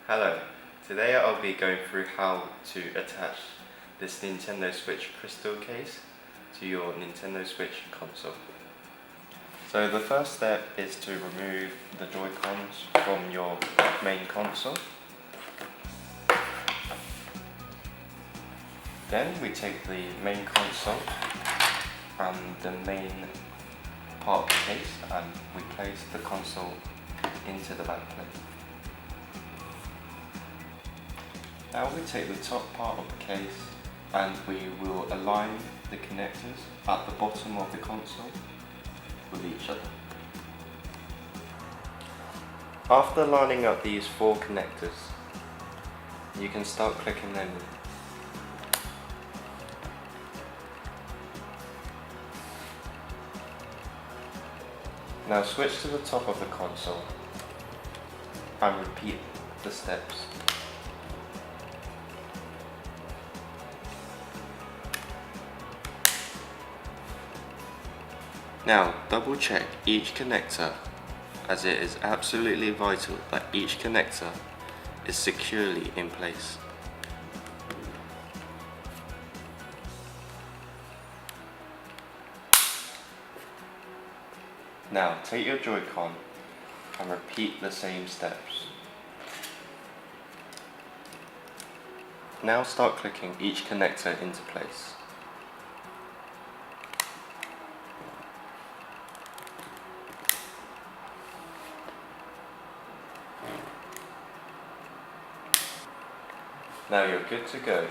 Hello, today I'll be going through how to attach this Nintendo Switch crystal case to your Nintendo Switch console. So the first step is to remove the Joy-Cons from your main console. Then we take the main console and the main part of the case and we place the console into the back plate. Now we take the top part of the case and we will align the connectors at the bottom of the console with each other. After lining up these 4 connectors, you can start clicking them in. Now switch to the top of the console and repeat the steps. Now double check each connector, as it is absolutely vital that each connector is securely in place. Now take your Joy-Con and repeat the same steps. Now start clicking each connector into place. Now you're good to go.